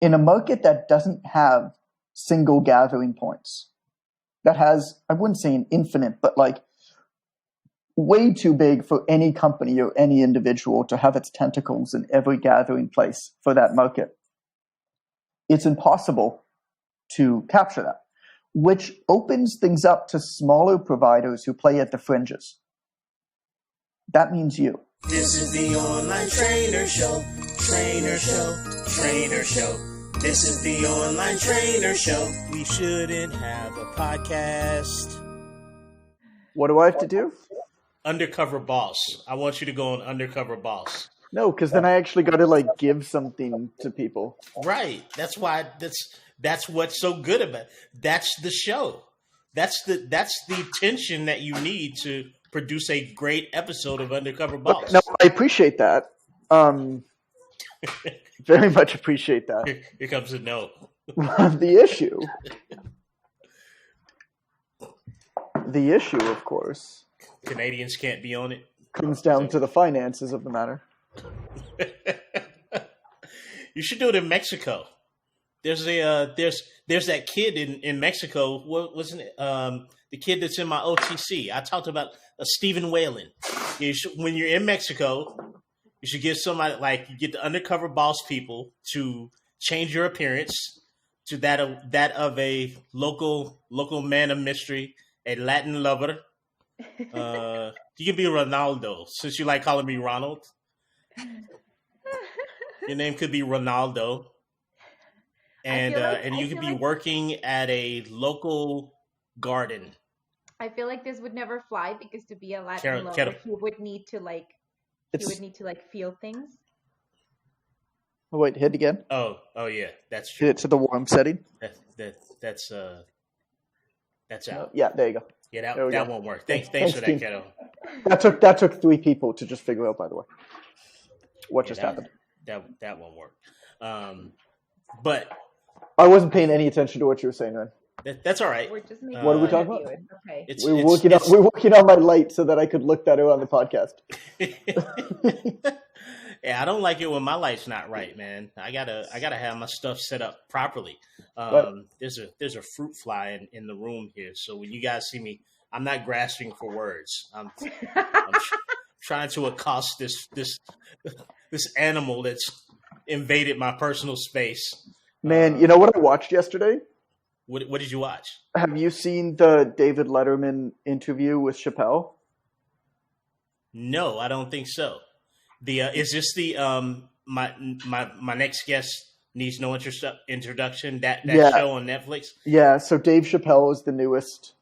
in a market that doesn't have single gathering points, that has, I wouldn't say an infinite, but like way too big for any company or any individual to have its tentacles in every gathering place for that market, it's impossible to capture that, which opens things up to smaller providers who play at the fringes. That means you. This is the Online Trainer Show, Trainer Show, Trainer Show. This is the Online Trainer Show. We shouldn't have a podcast. What do I have to do? Undercover boss. I want you to go on Undercover Boss. No, because then I actually got to like give something to people. Right. That's why. That's what's so good about it. That's the show. That's the tension that you need to produce a great episode of Undercover Boss. No, I appreciate that. Very much appreciate that. Here comes a no. The issue, of course, Canadians can't be on it. Comes down to the finances of the matter. You should do it in Mexico. There's that kid in Mexico. What wasn't it? The kid that's in my OTC. I talked about Stephen Whalen. When you're in Mexico, you should get somebody like you get the undercover boss people to change your appearance to that of a local man of mystery, a Latin lover. You can be Ronaldo since you like calling me Ronald. Your name could be Ronaldo. And you could be working at a local garden. I feel like this would never fly because to be a Latin lover, you would need to feel things. Oh wait, hit again. Oh yeah, that's true. Hit it to the warm setting. That's out. Yeah, there you go. Yeah, that won't work. Thanks for that, team. Keto. That took 3 people to just figure out. By the way, what just happened? That won't work. But I wasn't paying any attention to what you were saying, man. That's all right. We're just making what are we talking about? Okay. We're working on my light so that I could look better on the podcast. Yeah, I don't like it when my light's not right, man. I gotta have my stuff set up properly. There's a fruit fly in the room here, so when you guys see me, I'm not grasping for words. I'm trying to accost this animal that's invaded my personal space. Man, you know what I watched yesterday? What did you watch? Have you seen the David Letterman interview with Chappelle? No, I don't think so. Is this the my next guest needs no introduction? That show on Netflix? Yeah. So Dave Chappelle is the newest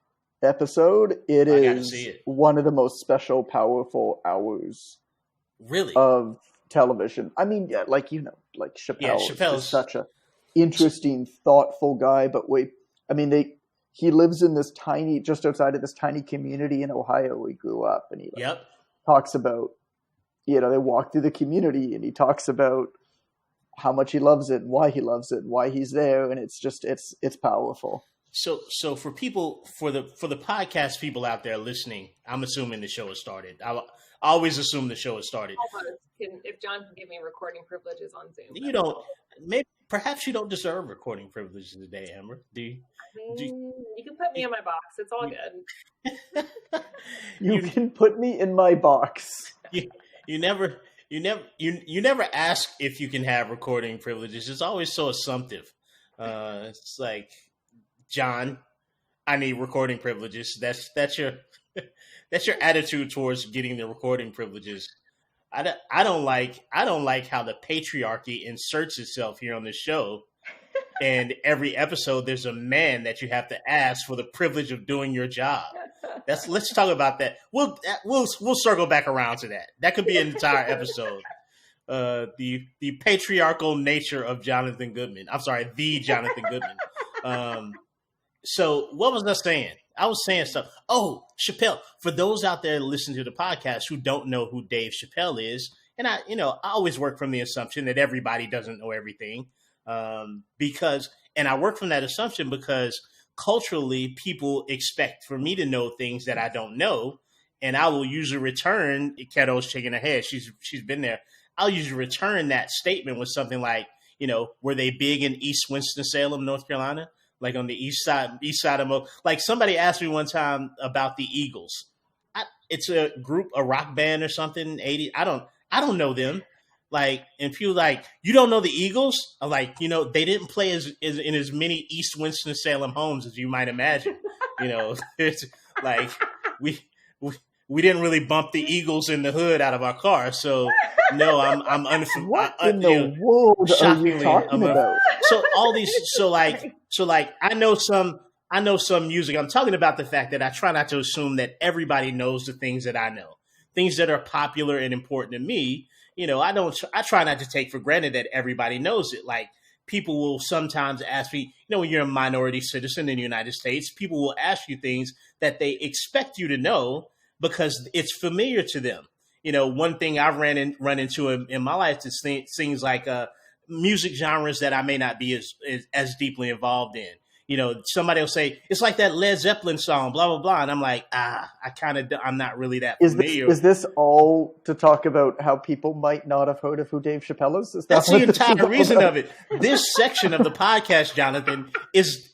episode. I gotta see it. One of the most special, powerful hours, really, of television. I mean, yeah, like Chappelle is such a interesting, thoughtful guy. But he lives in this tiny, just outside of this tiny community in Ohio where he grew up, and he talks about, they walk through the community, and he talks about how much he loves it, why he loves it, why he's there, and it's just it's powerful. So for people, for the podcast people out there listening, I'm assuming the show has started. I always assume the show has started. If John can give me recording privileges on Zoom, you don't. Perhaps you don't deserve recording privileges today, Amber. Do you? You can put me in my box. It's all good. You can put me in my box. You never ask if you can have recording privileges. It's always so assumptive. It's like, John, I need recording privileges. That's your attitude towards getting the recording privileges. I don't like how the patriarchy inserts itself here on the show. And every episode, there's a man that you have to ask for the privilege of doing your job. Let's talk about that. We'll circle back around to that. That could be an entire episode. The patriarchal nature of Jonathan Goodman. I'm sorry, the Jonathan Goodman. So what was I saying? I was saying stuff. Oh, Chappelle. For those out there listening to the podcast who don't know who Dave Chappelle is, and I always work from the assumption that everybody doesn't know everything. Because I work from that assumption because culturally people expect for me to know things that I don't know, and I will usually return. Keto's shaking her head. She's been there. I'll usually return that statement with something like, were they big in East Winston-Salem, North Carolina? Like on the east side of like somebody asked me one time about the Eagles. It's a group, a rock band or something. 80. I don't know them. Like, and people like, you don't know the Eagles? I'm like, they didn't play in as many East Winston-Salem homes as you might imagine. It's like we didn't really bump the Eagles in the hood out of our car. So no, I'm unfamiliar. What in the world are you talking about? So all these, so I know some music. I'm talking about the fact that I try not to assume that everybody knows the things that I know, things that are popular and important to me. I try not to take for granted that everybody knows it. Like, people will sometimes ask me, when you're a minority citizen in the United States, people will ask you things that they expect you to know because it's familiar to them. One thing I've run into in my life is things like music genres that I may not be as deeply involved in. Somebody will say, it's like that Led Zeppelin song, blah, blah, blah. And I'm like, I'm not really that familiar. Is this all to talk about how people might not have heard of who Dave Chappelle is? That's the entire reason of it. This section of the podcast, Jonathan, is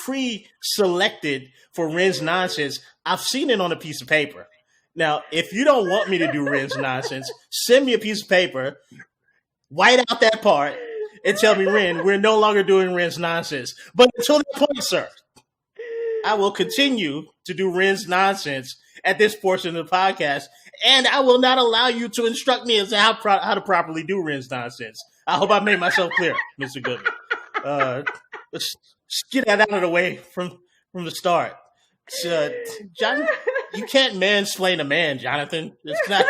pre-selected for Ren's nonsense. I've seen it on a piece of paper. Now, if you don't want me to do Ren's nonsense, send me a piece of paper, white out that part, and tell me, Ren, we're no longer doing Ren's nonsense. But until that point, sir, I will continue to do Ren's nonsense at this portion of the podcast, and I will not allow you to instruct me as to how to properly do Ren's nonsense. I hope I made myself clear, Mr. Goodman. Let's get that out of the way from the start. John, you can't mansplain a man, Jonathan. It's not.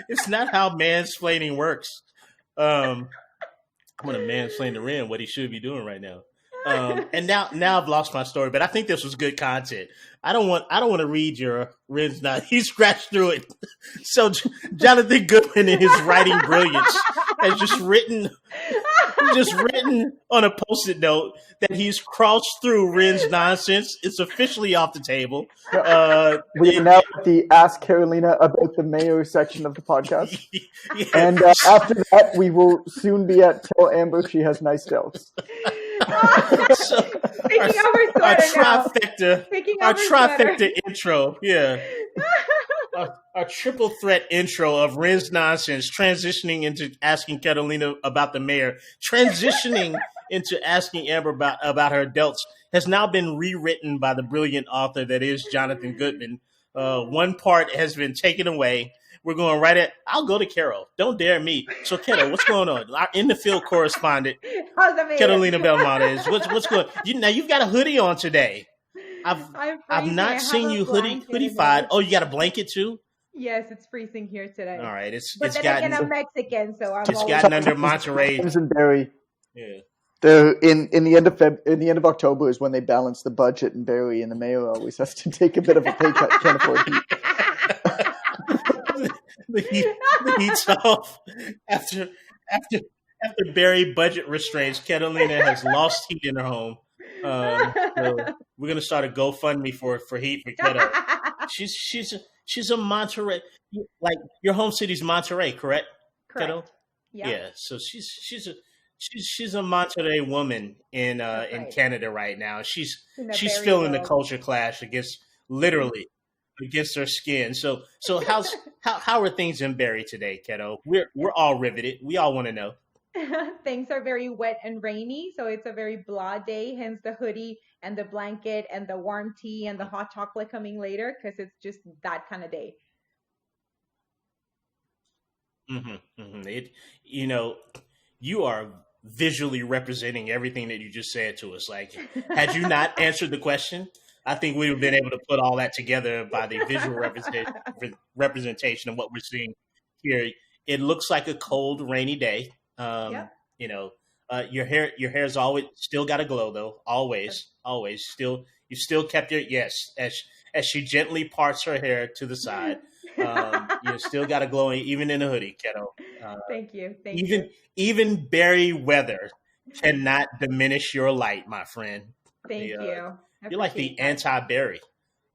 It's not how mansplaining works. I'm gonna mansplain to Ren what he should be doing right now. And now I've lost my story, but I think this was good content. I don't want to read your Ren's not. He scratched through it. So Jonathan Goodman, in his writing brilliance, has just written on a Post-it note that he's crossed through Ren's nonsense. It's officially off the table. We are now at the Ask Carolina About the Mayor section of the podcast. Yeah. And after that, we will soon be at Tell Amber She Has Nice Delts. So our trifecta intro, yeah. Our triple threat intro of Ren's nonsense, transitioning into asking Carolina about the mayor, transitioning into asking Amber about her delts, has now been rewritten by the brilliant author that is Jonathan Goodman. One part has been taken away. We're going right at. I'll go to Carol. Don't dare me. So, Carol, what's going on? Our in the field correspondent, Carolina Belmonte, what's going? Now you've got a hoodie on today. I've not seen you hoodie-fied. Oh, you got a blanket too? Yes, it's freezing here today. All right, I'm Mexican, so I'm. It's gotten under Monterey. James and Barry. Yeah. In the end of October is when they balance the budget, and Barry and the mayor always has to take a bit of a pay cut. Can't afford heat. the heat's off after Barry budget restraints. Carolina has lost heat in her home. So we're gonna start a GoFundMe for heat for Keto. She's a Monterey, like your home city's Monterey, correct? Keto? Yeah. So she's a Monterey woman in Canada right now. She's feeling the culture clash against her skin. So how are things in Barrie today, Keto? We're all riveted. We all want to know. Things are very wet and rainy, so it's a very blah day, hence the hoodie and the blanket and the warm tea and the hot chocolate coming later, because it's just that kind of day. You are visually representing everything that you just said to us. Like, had you not answered the question, I think we would have been able to put all that together by the visual representation of what we're seeing here. It looks like a cold, rainy day. Your hair's always still got to glow though. Always. You still kept your as she gently parts her hair to the side. You still got to glow even in a hoodie, Keto. Thank you. Even Barry weather cannot diminish your light, my friend. Thank you. You're like the anti-Barry.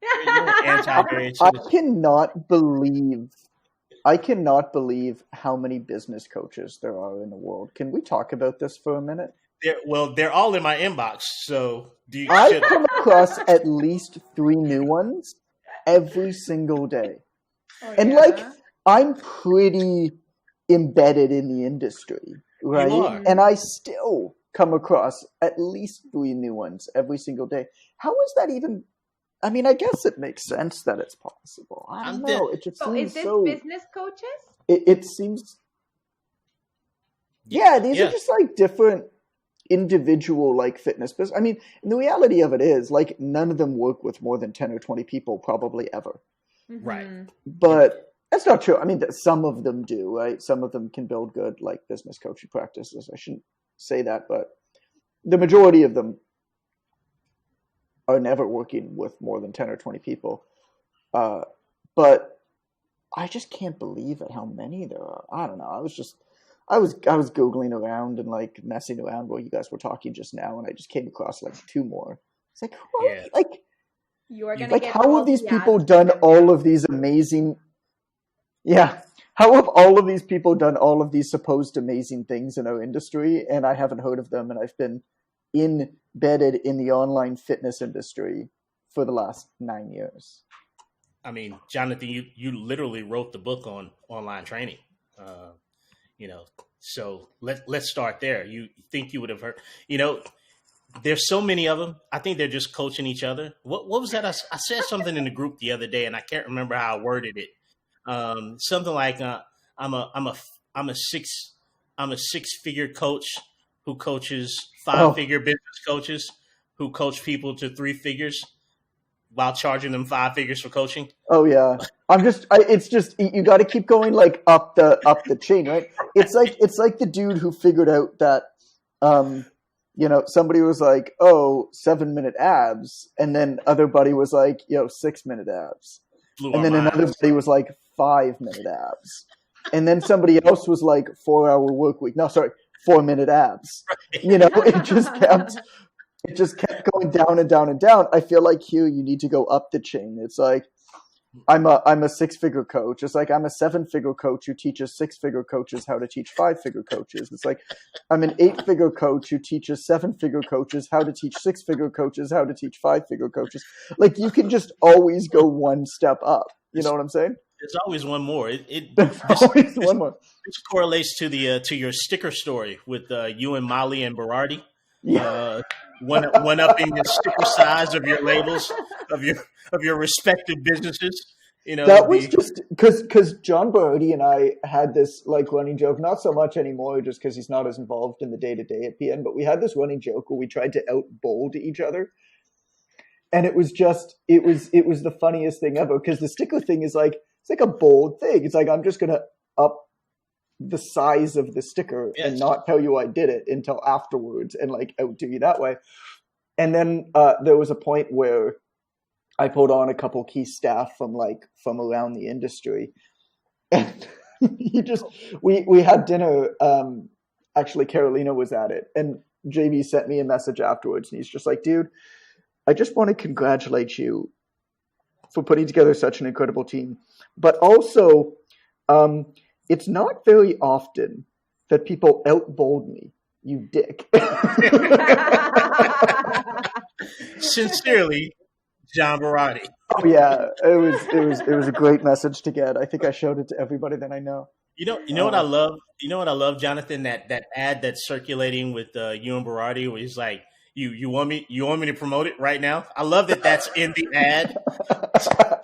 You're anti-Barry. I cannot believe I cannot believe how many business coaches there are in the world. Can we talk about this for a minute? They're all in my inbox. So I come across at least 3 new ones every single day. Oh, And yeah. like, I'm pretty embedded in the industry, right? You are. And I still come across at least 3 new ones every single day. How is that even? I mean, I guess it makes sense that it's possible. I don't know. It just So seems is this so. business coaches? It seems. Yeah, these are just like different individual like fitness business. I mean, and the reality of it is like none of them work with more than 10 or 20 people probably ever. Right. But that's not true. I mean, some of them do, right? Some of them can build good like business coaching practices. I shouldn't say that, but the majority of them are never working with more than 10 or 20 people. But I just can't believe at how many there are. I don't know. I was Googling around and like messing around while you guys were talking just now, and I just came across like 2 more. It's like, You're gonna like get how all have these the people ads done from all them. of these amazing? Yeah, how have all of these people done all of these supposed amazing things in our industry, and I haven't heard of them, and I've been embedded in the online fitness industry for the last 9 years. I mean, Jonathan, you literally wrote the book on online training. So let's start there. You think you would have heard, there's so many of them. I think they're just coaching each other. What was that? I said something in the group the other day and I can't remember how I worded it. Something like, I'm a 6-figure coach who coaches 5-figure business coaches who coach people to 3 figures while charging them 5 figures for coaching. Oh yeah. It's just you got to keep going like up the chain, right? It's like the dude who figured out that somebody was like, "Oh, 7-minute abs," and then other buddy was like, 6-minute abs. And then another buddy was like 5-minute abs. And then somebody else was like 4-hour work week. No, sorry, 4-minute abs. It just kept going down and down and down. I feel like Hugh, you need to go up the chain. It's like I'm a 6-figure coach. It's like I'm a 7-figure coach who teaches 6-figure coaches how to teach 5-figure coaches. It's like I'm an 8-figure coach who teaches 7-figure coaches how to teach 6-figure coaches how to teach 5-figure coaches. Like you can just always go one step up. You know what I'm saying? There's always one more. One more. This correlates to to your sticker story with you and Molly and Berardi. Yeah. One up in the sticker size of your labels of your respective businesses. That was just because John Berardi and I had this like running joke, not so much anymore just because he's not as involved in the day-to-day at PN, but we had this running joke where we tried to out-bold each other. And it was the funniest thing ever because the sticker thing is like, it's like a bold thing. It's like, I'm just going to up the size of the sticker and not tell you I did it until afterwards and like outdo you that way. And then there was a point where I pulled on a couple key staff from around the industry, and we had dinner. Actually, Carolina was at it, and JB sent me a message afterwards, and he's just like, "Dude, I just want to congratulate you for putting together such an incredible team, but also, it's not very often that people outbold me, you dick." Sincerely, John Berardi. Oh yeah, it was a great message to get. I think I showed it to everybody that I know. You know what I love? You know what I love, Jonathan? That ad that's circulating with you and Berardi, where he's like, "You want me to promote it right now?" I love that that's in the ad.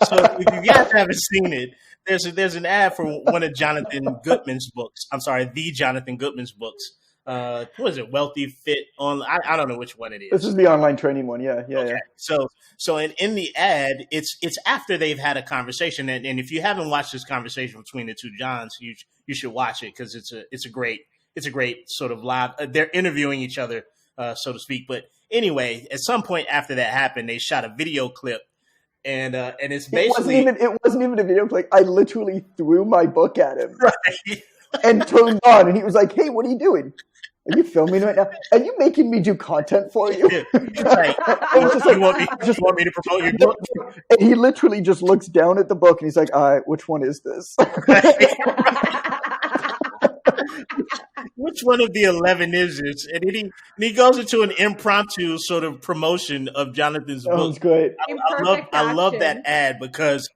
So if you guys haven't seen it, there's an ad for one of Jonathan Goodman's books. I'm sorry, the Jonathan Goodman's books. What is it? Wealthy Fit on. I don't know which one it is. This is the online training one. Yeah. Okay. So in the ad, it's after they've had a conversation, and if you haven't watched this conversation between the two Johns, you should watch it because it's a great sort of live. They're interviewing each other, so to speak. But anyway, at some point after that happened, they shot a video clip. And it's basically it wasn't even a video clip. I literally threw my book at him, right. and turned on, and he was like, "Hey, what are you doing?" Are you filming right now? Are you making me do content for you? Like, you want me to promote your book? And he literally just looks down at the book and he's like, all right, which one is this? Which one of the 11 is this? And then he goes into an impromptu sort of promotion of Jonathan's book. That was great. I love that ad because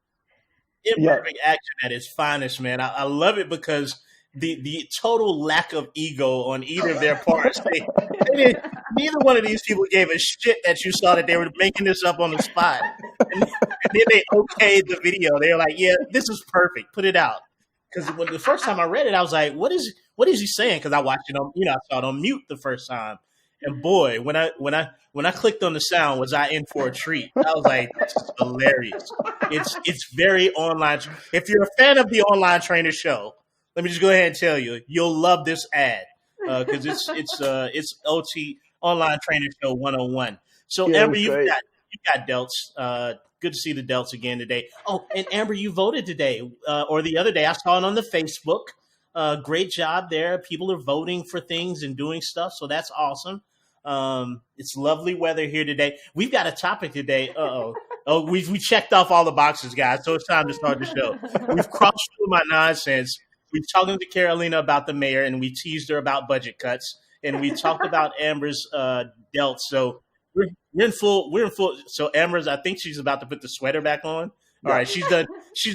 imperfect action at its finest, man. I love it because the total lack of ego on either of their parts. Neither one of these people gave a shit that you saw that they were making this up on the spot. And then they okayed the video. They were like, yeah, this is perfect. Put it out. Because when the first time I read it, I was like, what is he saying? Because I watched it on, I saw it on mute the first time. And boy, when I clicked on the sound, was I in for a treat? I was like, this is hilarious. It's very online. If you're a fan of the Online Trainer Show, let me just go ahead and tell you, you'll love this ad because it's OT Online Trainer Show 101. So Amber, you got Delts. Good to see the Delts again today. Oh, and Amber, you voted today or the other day. I saw it on the Facebook. Great job there. People are voting for things and doing stuff, so that's awesome. It's lovely weather here today. We've got a topic today. Oh, we checked off all the boxes, guys. So it's time to start the show. We've crossed through my nonsense. We've talked to Carolina about the mayor, and we teased her about budget cuts, and we talked about Amber's Delts. So we're in full. So Amber's, I think she's about to put the sweater back on. All right, she's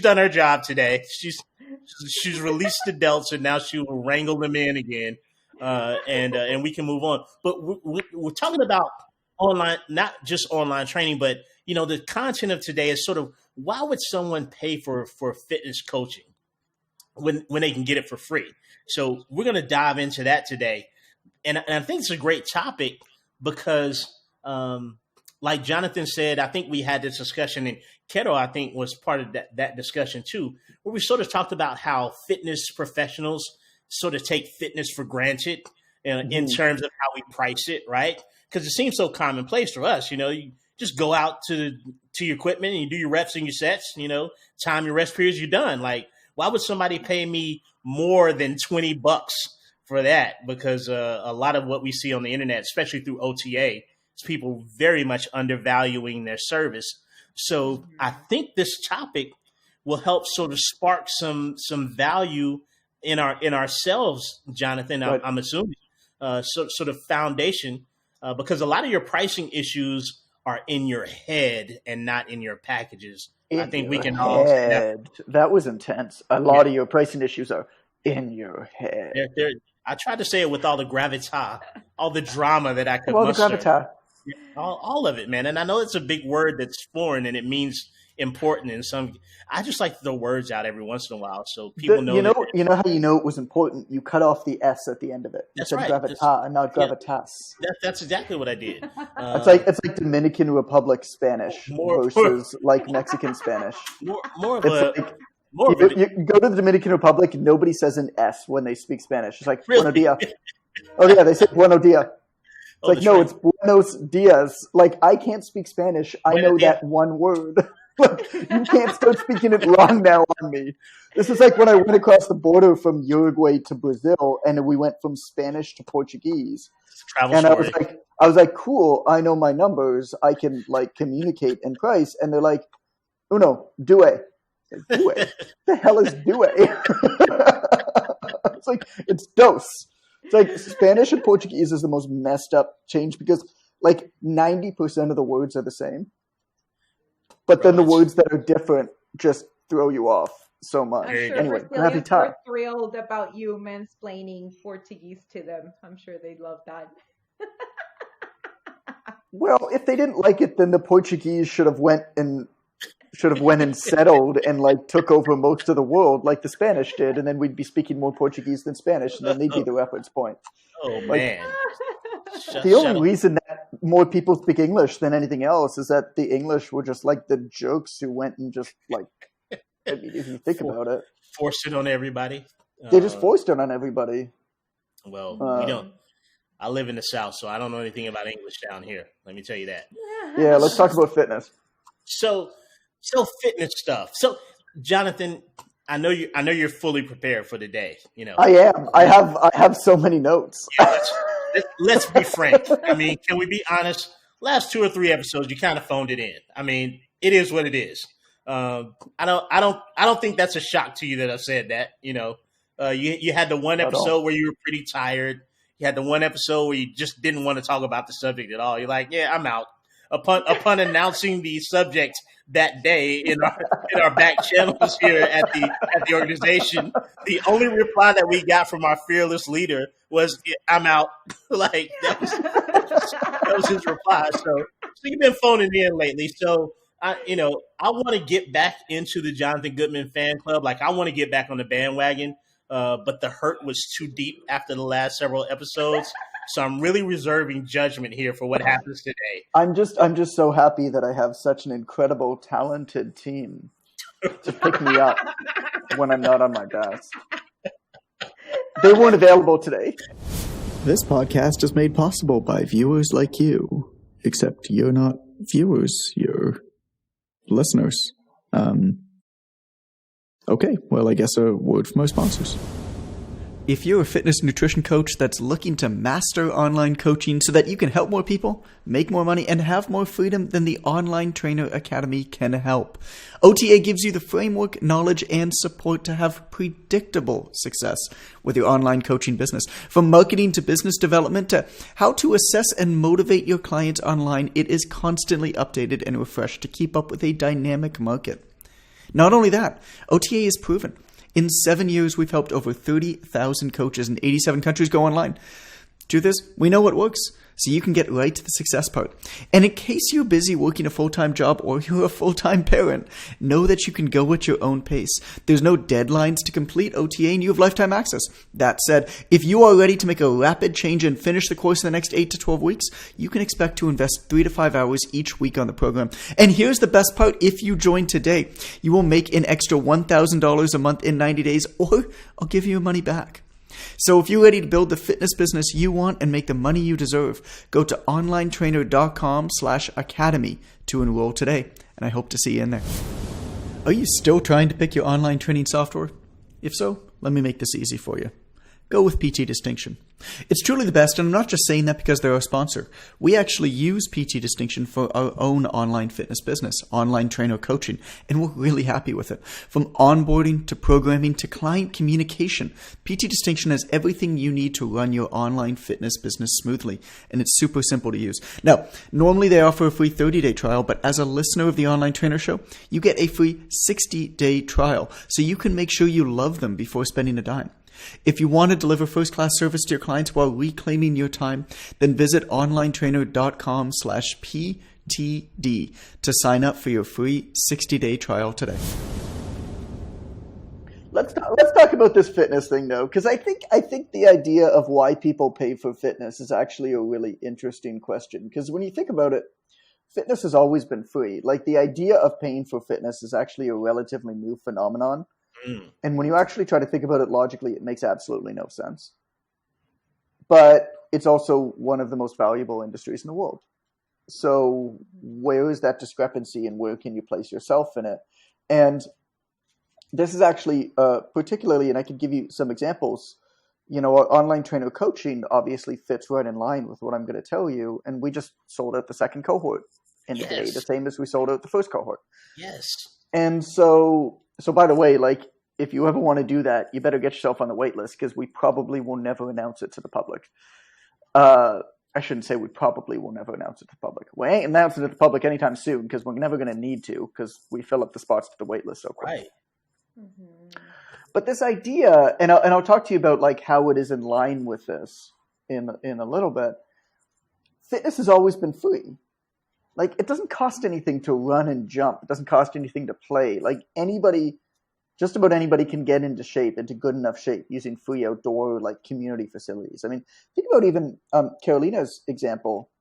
done her job today. She's released the Delts, and now she will wrangle them in again, and we can move on. But we're talking about online, not just online training, but the content of today is sort of why would someone pay for fitness coaching when they can get it for free? So we're going to dive into that today, and I think it's a great topic because, like Jonathan said, I think we had this discussion, and Keto, I think, was part of that discussion too, where we sort of talked about how fitness professionals sort of take fitness for granted in terms of how we price it, right? Because it seems so commonplace for us. You just go out to your equipment and you do your reps and your sets, time your rest periods, you're done. Like, why would somebody pay me more than $20 for that? Because a lot of what we see on the internet, especially through OTA, is people very much undervaluing their service. So I think this topic will help sort of spark some value in ourselves, Jonathan. Right. I'm assuming sort of foundation because a lot of your pricing issues are in your head and not in your packages. I think we can all say that was intense. A lot of your pricing issues are in your head. I tried to say it with all the gravitas, all the drama that I could muster. All the gravitas. All of it, man. And I know it's a big word that's foreign and it means important in some. I just like to throw words out every once in a while so people know. You know how you know it was important? You cut off the S at the end of it. That's right. Gravitas and not gravitas. That's exactly what I did. It's like Dominican Republic Spanish versus like Mexican Spanish. More of you go to the Dominican Republic, nobody says an S when they speak Spanish. It's like really? Buenos dias. Oh yeah, they say Buenos dias. It's like, no, it's Buenos dias. Like, I can't speak Spanish. I know that one word. You can't start speaking it wrong now on me. This is like when I went across the border from Uruguay to Brazil, and we went from Spanish to Portuguese. Travel story. I was like, cool, I know my numbers. I can, like, communicate and price. And they're like, uno, due. Like, due? The hell is due? It's like, it's dos. It's like Spanish and Portuguese is the most messed up change because like 90% of the words are the same. But then the words that are different just throw you off so much. I'm sure anyway, Brazilians are thrilled about you mansplaining Portuguese to them. I'm sure they'd love that. Well, if they didn't like it, then the Portuguese should have went and settled and like took over most of the world like the Spanish did, and then we'd be speaking more Portuguese than Spanish, and then they'd be the reference point. Oh man! The only reason that more people speak English than anything else is that the English were just like the jerks who went and just like, I mean, if you think about it, forced it on everybody. They just forced it on everybody. Well, we don't. I live in the South, so I don't know anything about English down here. Let me tell you that. Yeah, let's talk about fitness. So fitness stuff. So Jonathan, I know you're fully prepared for the day. I am. I have so many notes. Yeah, let's be frank. I mean, can we be honest? Last 2 or 3 episodes, you kind of phoned it in. I mean, it is what it is. I don't think that's a shock to you that I've said that. You had the one episode where you were pretty tired. You had the one episode where you just didn't want to talk about the subject at all. You're like, yeah, I'm out. Upon announcing the subject that day in our back channels here at the organization, the only reply that we got from our fearless leader was, "I'm out." Like that was his reply. So you've been phoning in lately. So I want to get back into the Jonathan Goodman fan club. Like I want to get back on the bandwagon. But the hurt was too deep after the last several episodes. So I'm really reserving judgment here for what happens today. I'm just so happy that I have such an incredible, talented team to pick me up when I'm not on my best. They weren't available today. This podcast is made possible by viewers like you. Except you're not viewers, you're listeners. Okay, well, I guess a word from our sponsors. If you're a fitness nutrition coach that's looking to master online coaching so that you can help more people, make more money, and have more freedom, then the Online Trainer Academy can help. OTA gives you the framework, knowledge, and support to have predictable success with your online coaching business. From marketing to business development to how to assess and motivate your clients online, it is constantly updated and refreshed to keep up with a dynamic market. Not only that, OTA is proven. In 7 years, we've helped over 30,000 coaches in 87 countries go online. Truth is, we know what works, so you can get right to the success part. And in case you're busy working a full-time job or you're a full-time parent, know that you can go at your own pace. There's no deadlines to complete OTA and you have lifetime access. That said, if you are ready to make a rapid change and finish the course in the next 8 to 12 weeks, you can expect to invest 3 to 5 hours each week on the program. And here's the best part. If you join today, you will make an extra $1,000 a month in 90 days, or I'll give you your money back. So if you're ready to build the fitness business you want and make the money you deserve, go to onlinetrainer.com/academy to enroll today. And I hope to see you in there. Are you still trying to pick your online training software? If so, let me make this easy for you. Go with PT Distinction. It's truly the best, and I'm not just saying that because they're our sponsor. We actually use PT Distinction for our own online fitness business, online trainer coaching, and we're really happy with it. From onboarding to programming to client communication, PT Distinction has everything you need to run your online fitness business smoothly, and it's super simple to use. Now, normally they offer a free 30-day trial, but as a listener of the Online Trainer Show, you get a free 60-day trial, so you can make sure you love them before spending a dime. If you want to deliver first-class service to your clients while reclaiming your time, then visit onlinetrainer.com/PTD to sign up for your free 60-day trial today. Let's talk about this fitness thing though, because I think the idea of why people pay for fitness is actually a really interesting question. Because when you think about it, fitness has always been free. Like the idea of paying for fitness is actually a relatively new phenomenon. And when you actually try to think about it logically, it makes absolutely no sense. But it's also one of the most valuable industries in the world. So where is that discrepancy and where can you place yourself in it? And this is actually particularly, and I could give you some examples, our online trainer coaching obviously fits right in line with what I'm going to tell you. And we just sold out the second cohort in the day, the same as we sold out the first cohort. Yes. And so by the way, like if you ever want to do that, you better get yourself on the wait list because we probably will never announce it to the public. I shouldn't say we probably will never announce it to the public. We ain't announcing it to the public anytime soon because we're never going to need to because we fill up the spots to the wait list so quick. Right. Mm-hmm. But this idea, and I'll talk to you about like how it is in line with this in a little bit. Fitness has always been free. Like it doesn't cost anything to run and jump. It doesn't cost anything to play. Like just about anybody can get into good enough shape using free outdoor like community facilities. I mean, think about even Carolina's example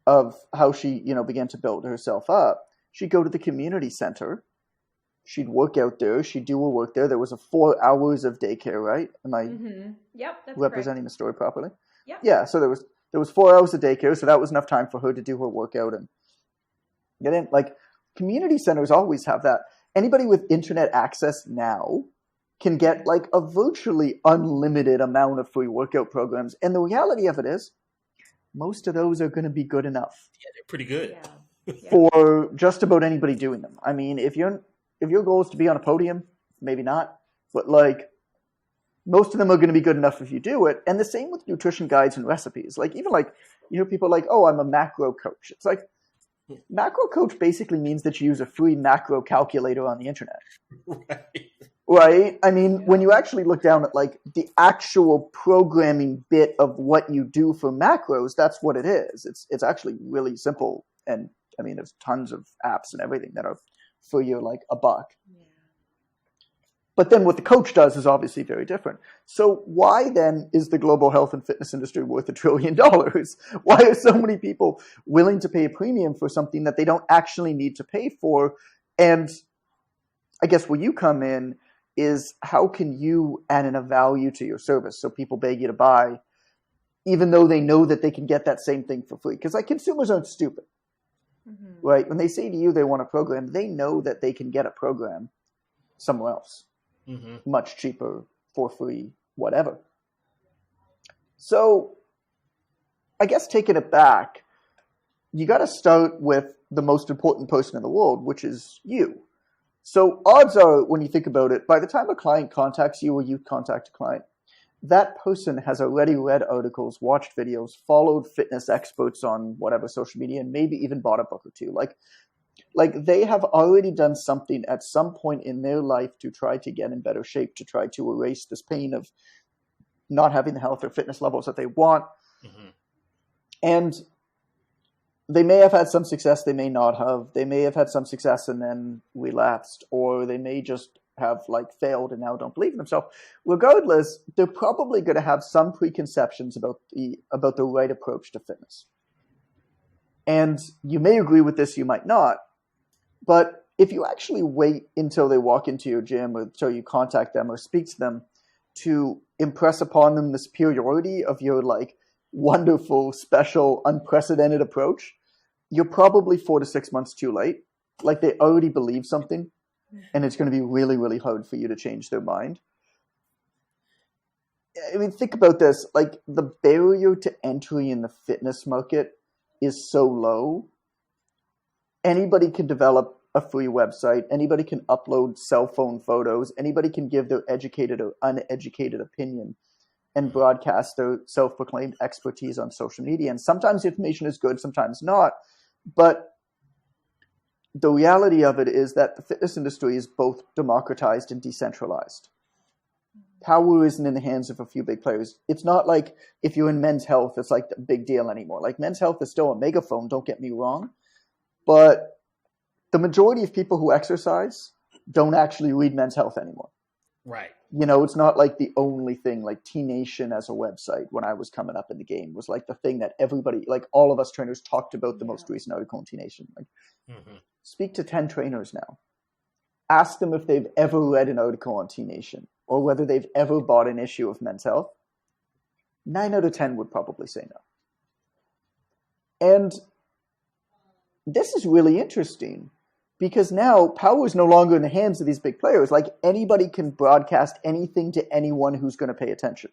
of how she, began to build herself up. She'd go to the community center. She'd work out there. She'd do her work there. There was 4 hours of daycare, right? Am I Yep, that's representing correct. the story properly? Yep. Yeah, so there was 4 hours of daycare, so that was enough time for her to do her workout and get in. Like community centers always have that. Anybody with internet access now can get like a virtually unlimited amount of free workout programs. And the reality of it is most of those are going to be good enough Yeah, they're pretty good. Yeah. Yeah. for just about anybody doing them. I mean, if your goal is to be on a podium, maybe not, but like most of them are going to be good enough if you do it. And the same with nutrition guides and recipes. Like even like you hear people like, oh, I'm a macro coach. It's like macro coach basically means that you use a free macro calculator on the internet. Right. Right? I mean, when you actually look down at like the actual programming bit of what you do for macros, that's what it is. It's actually really simple. And I mean, there's tons of apps and everything that are for you like $1. Yeah. But then what the coach does is obviously very different. So why then is the global health and fitness industry worth $1 trillion? Why are so many people willing to pay a premium for something that they don't actually need to pay for? And I guess where you come in is how can you add in a value to your service so people beg you to buy, even though they know that they can get that same thing for free? Because like consumers aren't stupid, right? When they say to you they want a program, they know that they can get a program somewhere else. Much cheaper, for free, whatever. So I guess taking it back, you got to start with the most important person in the world, which is you. So odds are, when you think about it, by the time a client contacts you or you contact a client, that person has already read articles, watched videos, followed fitness experts on whatever social media, and maybe even bought a book or two. Like they have already done something at some point in their life to try to get in better shape, to try to erase this pain of not having the health or fitness levels that they want. And they may have had some success, they may not have. They may have had some success and then relapsed, or they may just have like failed and now don't believe in themselves. Regardless, they're probably going to have some preconceptions about the right approach to fitness. And you may agree with this, you might not. But if you actually wait until they walk into your gym or until you contact them or speak to them to impress upon them the superiority of your like wonderful, special, unprecedented approach, you're probably 4 to 6 months too late. Like they already believe something and it's going to be really, really hard for you to change their mind. I mean, think about this. Like the barrier to entry in the fitness market is so low. Anybody can develop a free website. Anybody can upload cell phone photos. Anybody can give their educated or uneducated opinion and broadcast their self-proclaimed expertise on social media. And sometimes the information is good, sometimes not. But the reality of it is that the fitness industry is both democratized and decentralized. Power isn't in the hands of a few big players. It's not like if you're in men's health, it's like a big deal anymore. Like men's health is still a megaphone, don't get me wrong. But the majority of people who exercise don't actually read men's health anymore. Right. You know, it's not like the only thing. Like T-Nation as a website when I was coming up in the game was like the thing that everybody, like all of us trainers talked about the most recent article in T-Nation. Like, speak to 10 trainers now. Ask them if they've ever read an article on T-Nation or whether they've ever bought an issue of Men's Health. 9 out of 10 would probably say no. And this is really interesting because now power is no longer in the hands of these big players. Like anybody can broadcast anything to anyone who's going to pay attention.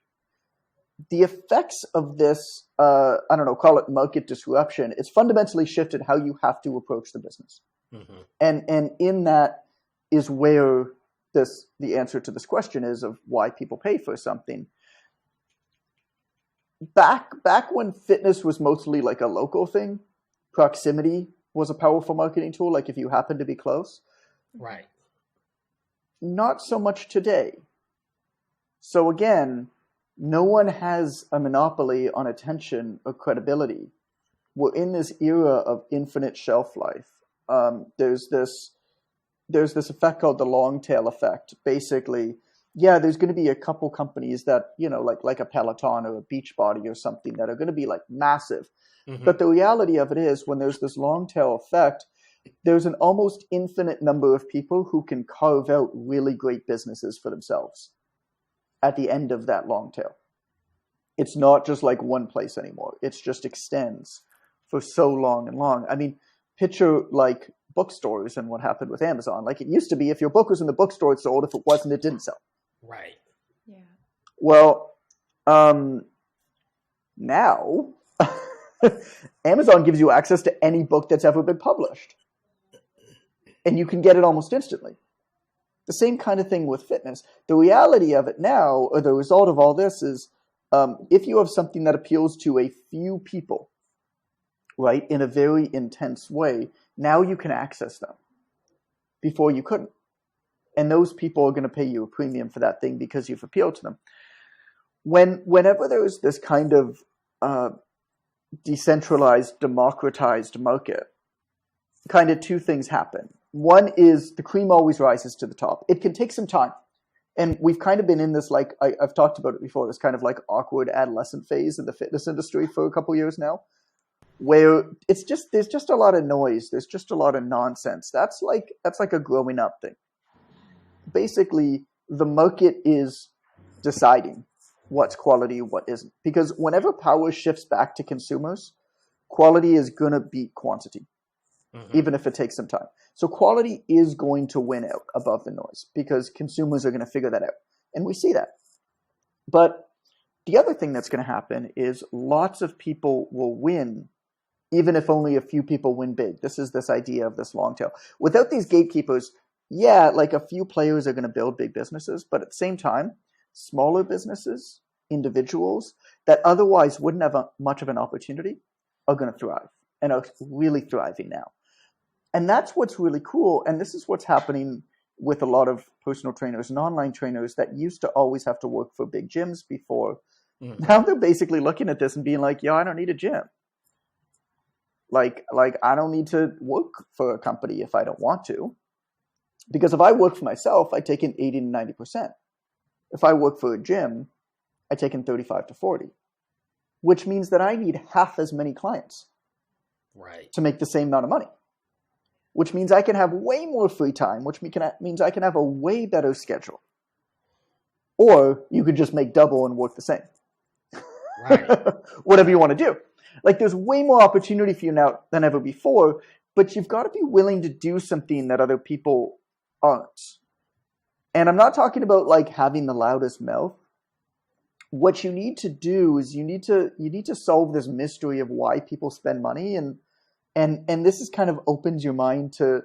The effects of this, I don't know, call it market disruption, it's fundamentally shifted how you have to approach the business. And in that is where the answer to this question is of why people pay for something. Back when fitness was mostly like a local thing, proximity was a powerful marketing tool, like if you happen to be close. Right. Not so much today. So again, no one has a monopoly on attention or credibility. We're in this era of infinite shelf life. There's this effect called the long tail effect. Basically, yeah, there's going to be a couple companies that, you know, like a Peloton or a Beachbody or something that are going to be like massive. But the reality of it is when there's this long tail effect, there's an almost infinite number of people who can carve out really great businesses for themselves at the end of that long tail. It's not just like one place anymore. It just extends for so long and long. I mean, picture like bookstores and what happened with Amazon. Like it used to be if your book was in the bookstore, it sold. If it wasn't, it didn't sell. Right. Yeah. Well, now Amazon gives you access to any book that's ever been published. And you can get it almost instantly. The same kind of thing with fitness. The reality of it now, or the result of all this is, if you have something that appeals to a few people, right, in a very intense way, now you can access them. Before you couldn't. And those people are going to pay you a premium for that thing because you've appealed to them. Whenever there's this kind of decentralized, democratized market, kind of two things happen. One is the cream always rises to the top. It can take some time. And we've kind of been in this, like, I've talked about it before, this kind of like awkward adolescent phase in the fitness industry for a couple years now, where there's just a lot of noise. There's just a lot of nonsense. That's like a growing up thing. Basically, the market is deciding what's quality, what isn't. Because whenever power shifts back to consumers, quality is going to beat quantity, even if it takes some time. So quality is going to win out above the noise because consumers are going to figure that out. And we see that. But the other thing that's going to happen is lots of people will win, even if only a few people win big. This is this idea of this long tail. Without these gatekeepers, yeah, like a few players are going to build big businesses, but at the same time, smaller businesses, individuals that otherwise wouldn't have much of an opportunity are going to thrive and are really thriving now. And that's what's really cool. And this is what's happening with a lot of personal trainers and online trainers that used to always have to work for big gyms before. Now they're basically looking at this and being like, I don't need a gym. Like I don't need to work for a company if I don't want to. Because if I work for myself, I take in 80 to 90%. If I work for a gym, I take in 35 to 40, which means that I need half as many clients to make the same amount of money, which means I can have way more free time, which means I can have a way better schedule. Or you could just make double and work the same. Right. Whatever you want to do. Like there's way more opportunity for you now than ever before, but you've got to be willing to do something that other people aren't. And I'm not talking about like having the loudest mouth. What you need to do is you need to solve this mystery of why people spend money, and this is kind of opens your mind to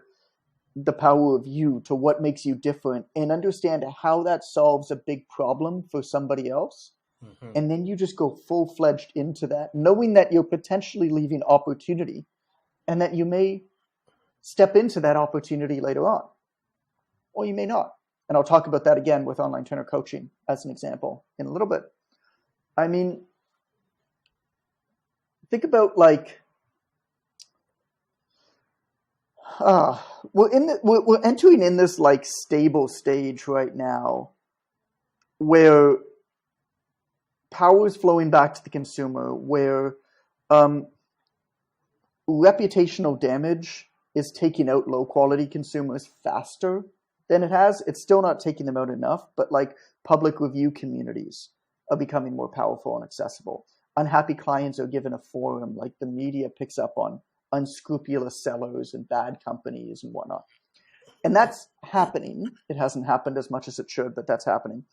the power of you, to what makes you different, and understand how that solves a big problem for somebody else. And then you just go full-fledged into that, knowing that you're potentially leaving opportunity and that you may step into that opportunity later on, or you may not. And I'll talk about that again with online trainer coaching as an example in a little bit. I mean, think about like, we're entering in this like stable stage right now where power is flowing back to the consumer, where reputational damage is taking out low quality consumers faster than it has. It's still not taking them out enough, but like public review communities are becoming more powerful and accessible. Unhappy clients are given a forum, like the media picks up on unscrupulous sellers and bad companies and whatnot. And that's happening. It hasn't happened as much as it should, but that's happening.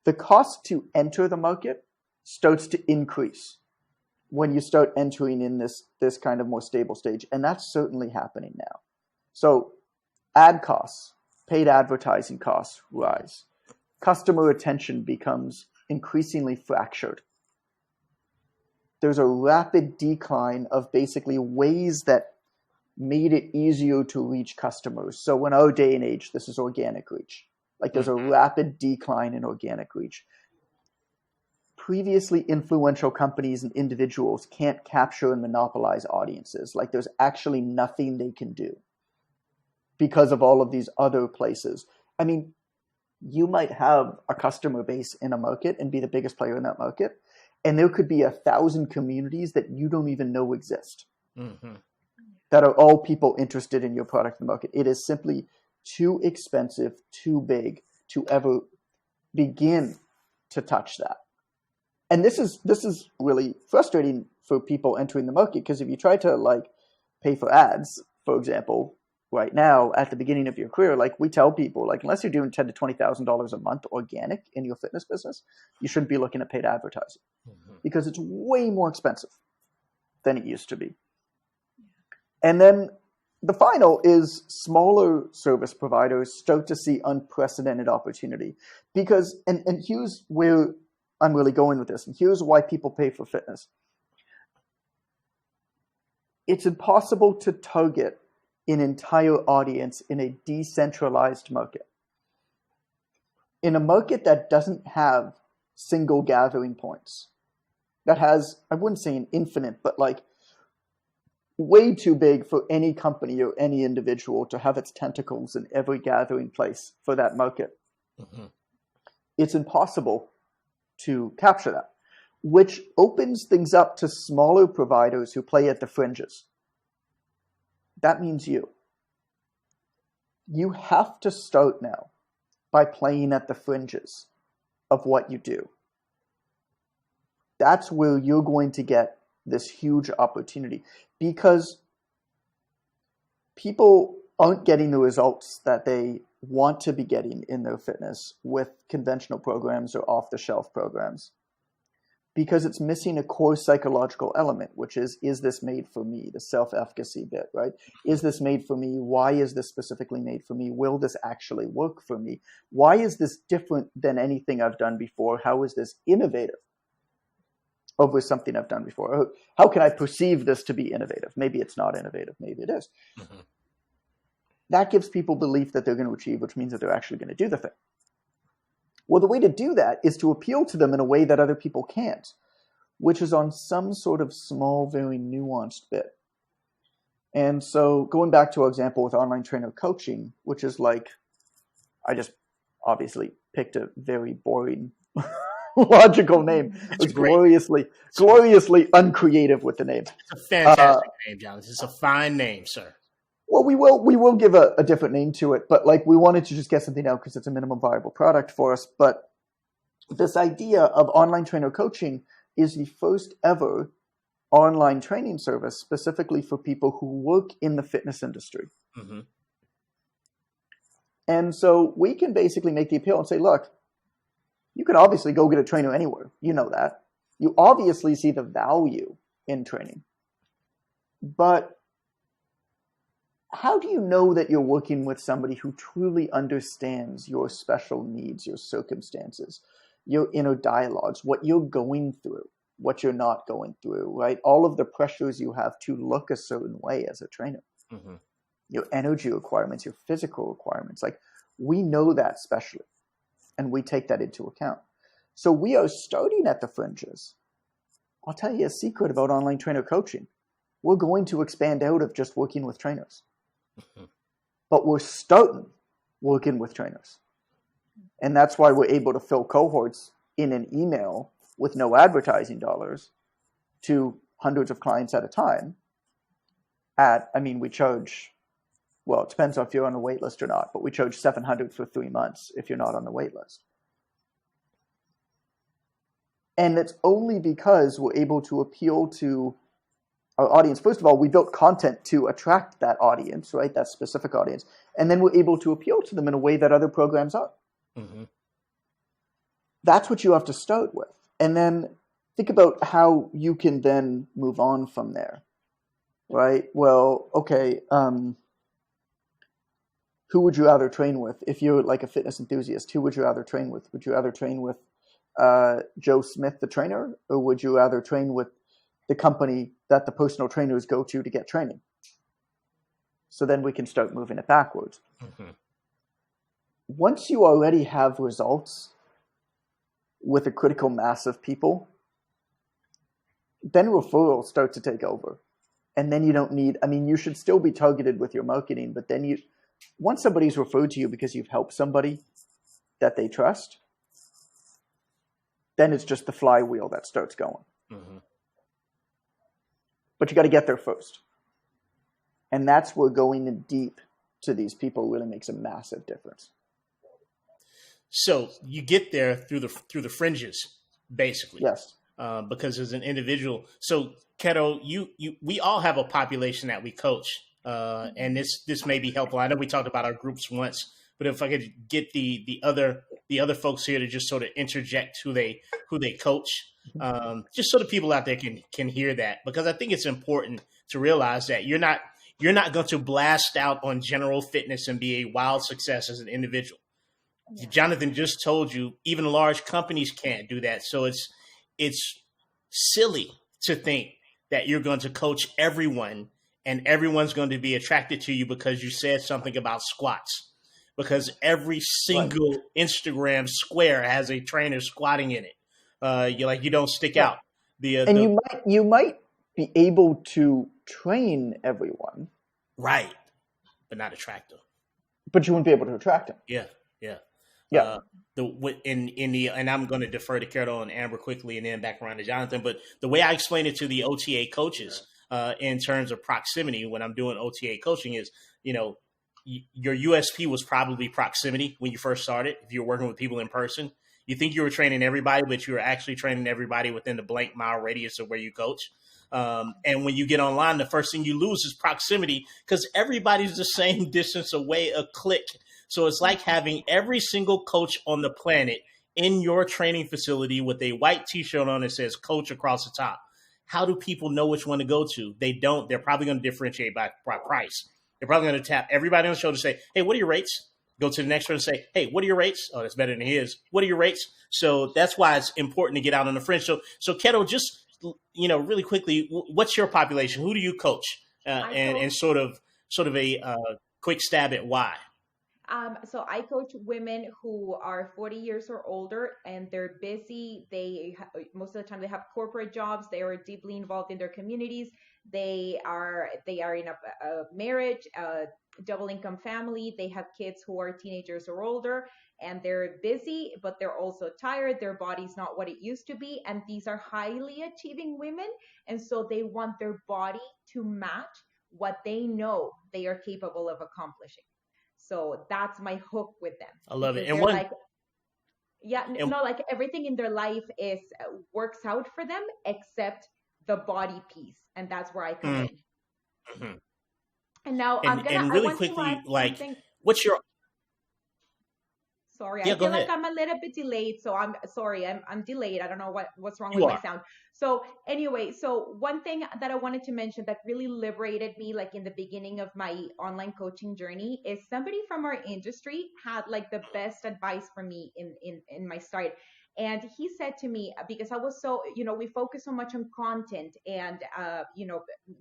The cost to enter the market starts to increase when you start entering in this kind of more stable stage. And that's certainly happening now. So ad costs, paid advertising costs rise. Customer attention becomes increasingly fractured. There's a rapid decline of basically ways that made it easier to reach customers. So in our day and age, this is organic reach. Like there's a rapid decline in organic reach. Previously influential companies and individuals can't capture and monopolize audiences. Like there's actually nothing they can do because of all of these other places. I mean, you might have a customer base in a market and be the biggest player in that market, and there could be 1,000 communities that you don't even know exist that are all people interested in your product in the market. It is simply too expensive, too big to ever begin to touch that. And this is really frustrating for people entering the market, because if you try to like pay for ads, for example, right now at the beginning of your career, like we tell people, like unless you're doing $10,000 to $20,000 a month organic in your fitness business, you shouldn't be looking at paid advertising because it's way more expensive than it used to be. And then the final is smaller service providers start to see unprecedented opportunity. Because, and here's where I'm really going with this, and here's why people pay for fitness. It's impossible to target an entire audience in a decentralized market. In a market that doesn't have single gathering points, that has, I wouldn't say an infinite, but like way too big for any company or any individual to have its tentacles in every gathering place for that market. Mm-hmm. It's impossible to capture that, which opens things up to smaller providers who play at the fringes. That means you. You have to start now by playing at the fringes of what you do. That's where you're going to get this huge opportunity, because people aren't getting the results that they want to be getting in their fitness with conventional programs or off-the-shelf programs, because it's missing a core psychological element, which is this made for me? The self-efficacy bit, right? Is this made for me? Why is this specifically made for me? Will this actually work for me? Why is this different than anything I've done before? How is this innovative over something I've done before? How can I perceive this to be innovative? Maybe it's not innovative. Maybe it is. Mm-hmm. That gives people belief that they're going to achieve, which means that they're actually going to do the thing. Well, the way to do that is to appeal to them in a way that other people can't, which is on some sort of small, very nuanced bit. And so going back to our example with online trainer coaching, which is like, I just obviously picked a very boring logical name. It was gloriously uncreative with the name. It's a fantastic name, John. It's a fine name, sir. Well, we will give a different name to it, but like we wanted to just get something out because it's a minimum viable product for us. But this idea of online trainer coaching is the first ever online training service specifically for people who work in the fitness industry. Mm-hmm. And so we can basically make the appeal and say, look, you can obviously go get a trainer anywhere. You know that. You obviously see the value in training. But how do you know that you're working with somebody who truly understands your special needs, your circumstances, your inner dialogues, what you're going through, what you're not going through, right? All of the pressures you have to look a certain way as a trainer. Mm-hmm. Your energy requirements, your physical requirements. Like, we know that specially, and we take that into account. So we are starting at the fringes. I'll tell you a secret about online trainer coaching. We're going to expand out of just working with trainers. But we're starting working with trainers. And that's why we're able to fill cohorts in an email with no advertising dollars to hundreds of clients at a time. We charge, well, it depends on if you're on a wait list or not, but we charge $700 for 3 months if you're not on the wait list. And it's only because we're able to appeal to our audience. First of all, we built content to attract that audience, right? That specific audience. And then we're able to appeal to them in a way that other programs aren't. Mm-hmm. That's what you have to start with. And then think about how you can then move on from there, right? Well, okay, who would you rather train with? If you're like a fitness enthusiast, who would you rather train with? Would you rather train with Joe Smith, the trainer, or would you rather train with the company that the personal trainers go to get training? So then we can start moving it backwards. Mm-hmm. Once you already have results with a critical mass of people, then referrals start to take over. And then you don't need, you should still be targeted with your marketing, but then once somebody's referred to you because you've helped somebody that they trust, then it's just the flywheel that starts going. Mm-hmm. But you got to get there first. And that's where going in deep to these people really makes a massive difference. So you get there through the fringes, basically. Yes. Because as an individual, so Keto, we all have a population that we coach, and this may be helpful. I know we talked about our groups once, but if I could get the other folks here to just sort of interject who they coach. Just so the people out there can hear that, because I think it's important to realize that you're not going to blast out on general fitness and be a wild success as an individual. Yeah. Jonathan just told you even large companies can't do that. So it's silly to think that you're going to coach everyone and everyone's going to be attracted to you because you said something about squats. Because every single Instagram square has a trainer squatting in it. You don't stick out. You might be able to train everyone, right? But not attract them. But you wouldn't be able to attract them. Yeah. And I'm going to defer to Carol and Amber quickly, and then back around to Jonathan. But the way I explain it to the OTA coaches, in terms of proximity, when I'm doing OTA coaching, is your USP was probably proximity when you first started. If you're working with people in person, you think you were training everybody, but you were actually training everybody within the blank mile radius of where you coach. And when you get online, the first thing you lose is proximity, because everybody's the same distance away, a click. So it's like having every single coach on the planet in your training facility with a white T-shirt on that says coach across the top. How do people know which one to go to? They don't. They're probably going to differentiate by price. They're probably going to tap everybody on the shoulder and say, hey, what are your rates? Go to the next one and say, hey, what are your rates? Oh, that's better than his. What are your rates? So that's why it's important to get out on the fringe. So Keto, just, really quickly, what's your population? Who do you coach? And sort of a quick stab at why. So I coach women who are 40 years or older, and they're busy. Most of the time they have corporate jobs. They are deeply involved in their communities. They are in a marriage, a double income family. They have kids who are teenagers or older, and they're busy, but they're also tired. Their body's not what it used to be. And these are highly achieving women. And so they want their body to match what they know they are capable of accomplishing. So that's my hook with them. I love it. And like everything in their life works out for them except the body piece, and that's where I come in. Mm-hmm. And now what's your? Sorry, I feel like I'm a little bit delayed, so I'm sorry. I'm delayed. I don't know what's wrong with my sound. So anyway, one thing that I wanted to mention that really liberated me, like in the beginning of my online coaching journey, is somebody from our industry had like the best advice for me in my start. And he said to me, because I was so, we focus so much on content and,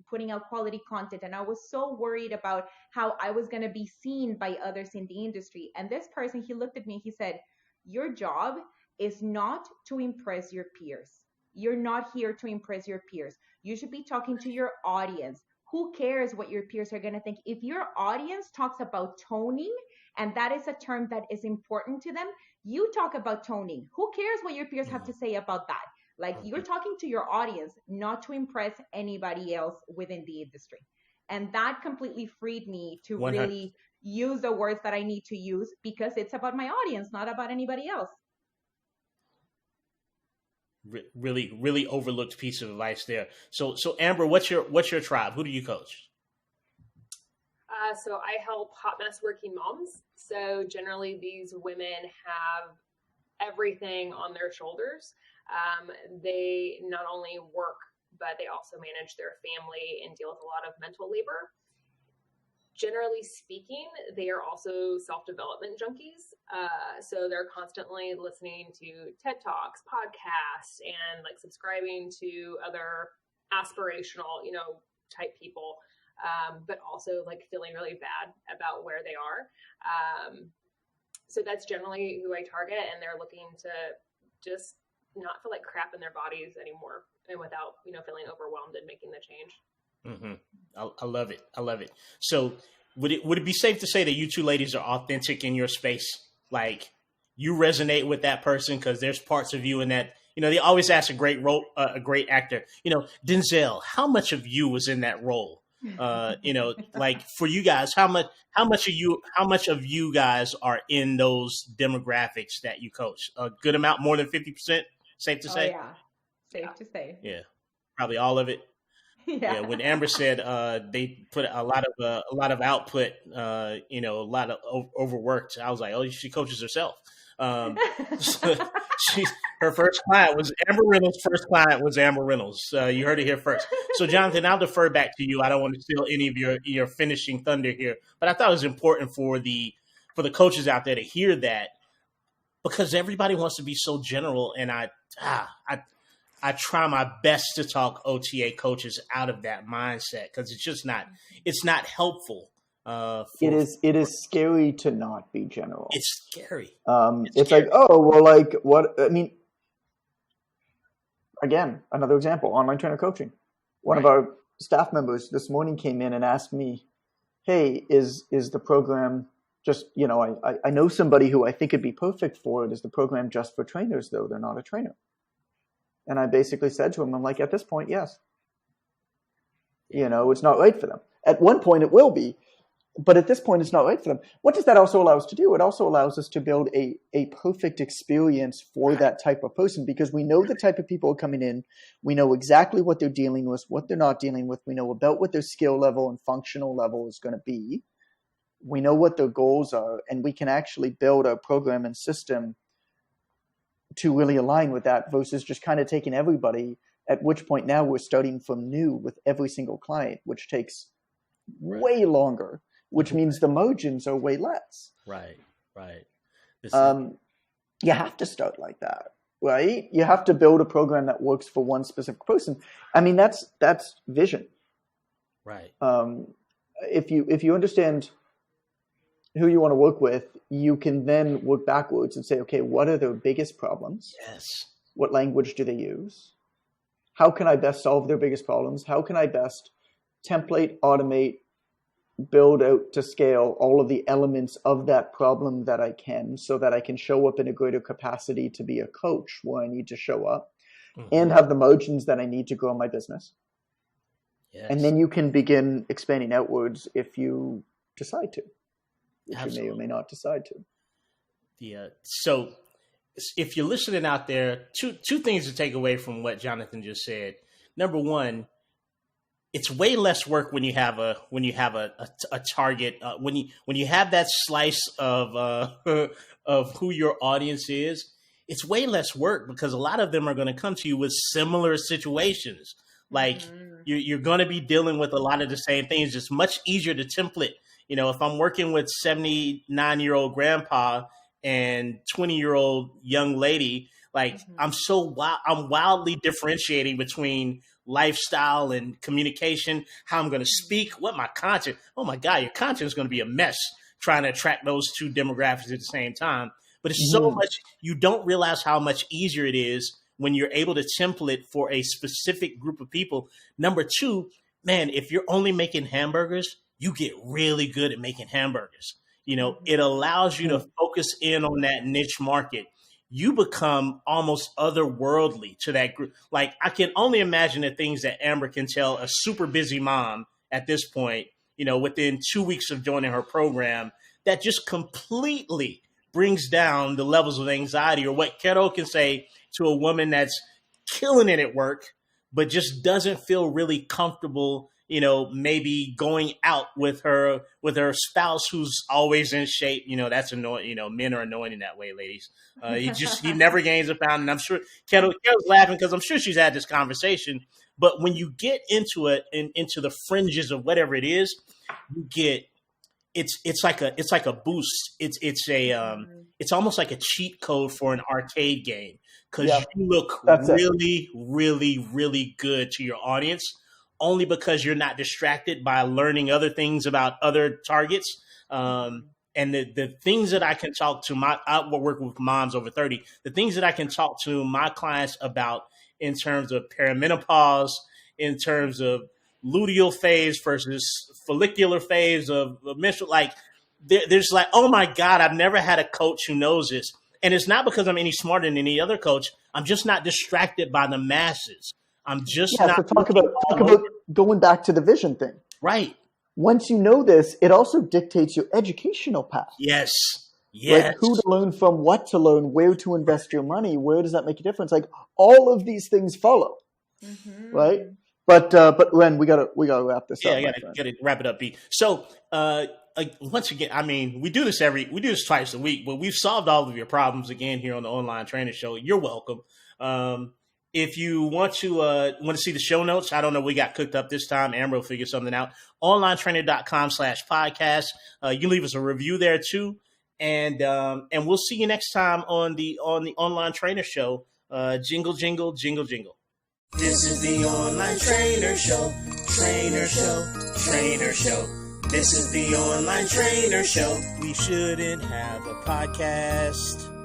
putting out quality content. And I was so worried about how I was going to be seen by others in the industry. And this person, he looked at me, he said, your job is not to impress your peers. You're not here to impress your peers. You should be talking to your audience. Who cares what your peers are going to think? If your audience talks about toning, and that is a term that is important to them, you talk about toning. Who cares what your peers have to say about that? Like, you're talking to your audience, not to impress anybody else within the industry. And that completely freed me to 100. Really use the words that I need to use, because it's about my audience, not about anybody else. Really, really overlooked piece of advice there. So Amber, what's your tribe? Who do you coach? So I help hot mess working moms. So generally these women have everything on their shoulders. They not only work, but they also manage their family and deal with a lot of mental labor. Generally speaking, they are also self-development junkies. So they're constantly listening to TED Talks, podcasts, and like subscribing to other aspirational, type people. But also like feeling really bad about where they are. So that's generally who I target, and they're looking to just not feel like crap in their bodies anymore, and without, feeling overwhelmed and making the change. Mm-hmm. I love it. I love it. So would it be safe to say that you two ladies are authentic in your space? Like, you resonate with that person because there's parts of you in that, they always ask a great great actor, Denzel, how much of you was in that role? Like for you guys, how much of you guys are in those demographics that you coach? A good amount, more than 50%, safe to say? Yeah, safe to say. Yeah, probably all of it. Yeah. When Amber said they put a lot of output, a lot of overworked, I was like, oh, she coaches herself. Her first client was Amber Reynolds. First client was Amber Reynolds. You heard it here first. So, Jonathan, I'll defer back to you. I don't want to steal any of your finishing thunder here, but I thought it was important for the coaches out there to hear that, because everybody wants to be so general, and I try my best to talk OTA coaches out of that mindset, because it's not helpful. It is scary to not be general. It's scary. It's scary. Like, oh, well, like what? I mean, again, another example: online trainer coaching. One of our staff members this morning came in and asked me, "Hey, is the program just, I know somebody who I think would be perfect for it. Is the program just for trainers, though? They're not a trainer." And I basically said to him, I'm like, at this point, yes. It's not right for them. At one point, it will be. But at this point, it's not right for them. What does that also allow us to do? It also allows us to build a perfect experience for that type of person, because we know the type of people coming in. We know exactly what they're dealing with, what they're not dealing with. We know about what their skill level and functional level is going to be. We know what their goals are, and we can actually build a program and system to really align with that, versus just kind of taking everybody, at which point now we're starting from new with every single client, which takes way longer. Which means the margins are way less. Right. You have to start like that, right? You have to build a program that works for one specific person. I mean, that's vision. Right. If you understand who you want to work with, you can then work backwards and say, okay, what are their biggest problems? Yes. What language do they use? How can I best solve their biggest problems? How can I best template, automate, build out to scale all of the elements of that problem that I can, so that I can show up in a greater capacity to be a coach where I need to show up, and have the margins that I need to grow my business. Yes. And then you can begin expanding outwards if you decide to, which Absolutely. You may or may not decide to. So if you're listening out there, two things to take away from what Jonathan just said. Number one, it's way less work when you have a target, when you have that slice of who your audience is. It's way less work, because a lot of them are going to come to you with similar situations. Like you're going to be dealing with a lot of the same things. It's much easier to template. If I'm working with 79-year-old grandpa and 20-year-old young lady, like I'm wildly differentiating between lifestyle and communication, how I'm going to speak, what my content. Oh my God, your content is going to be a mess trying to attract those two demographics at the same time. But it's so much, you don't realize how much easier it is when you're able to template for a specific group of people. Number two, man, if you're only making hamburgers, you get really good at making hamburgers. It allows you to focus in on that niche market. You become almost otherworldly to that group. Like, I can only imagine the things that Amber can tell a super busy mom at this point, within 2 weeks of joining her program, that just completely brings down the levels of anxiety, or what Keto can say to a woman that's killing it at work, but just doesn't feel really comfortable, maybe going out with her spouse who's always in shape. That's annoying. Men are annoying in that way, ladies. He never gains a pound. And I'm sure Kettle's laughing, because I'm sure she's had this conversation. But when you get into it and into the fringes of whatever it is, you get, it's like a boost. It's almost like a cheat code for an arcade game, because you look really, really, really good to your audience, only because you're not distracted by learning other things about other targets. And the things that I can talk to I work with moms over 30, the things that I can talk to my clients about in terms of perimenopause, in terms of luteal phase versus follicular phase of menstrual, like there's like, oh my God, I've never had a coach who knows this. And it's not because I'm any smarter than any other coach. I'm just not distracted by the masses. I'm just not. So talk about going back to the vision thing. Right. Once you know this, it also dictates your educational path. Yes. Like who to learn from, what to learn, where to invest your money, where does that make a difference? Like all of these things follow, right? But Ren, we gotta wrap this up. Yeah, gotta wrap it up, B. So once again, I mean, we do this twice a week, but we've solved all of your problems again here on the Online Trainer Show. You're welcome. If you want to see the show notes, I don't know, we got cooked up this time. Amber will figure something out. onlinetrainer.com/podcast. You can leave us a review there too. And we'll see you next time on the Online Trainer Show. Jingle, jingle, jingle, jingle. This is the Online Trainer Show. Trainer Show. Trainer Show. This is the Online Trainer Show. We shouldn't have a podcast.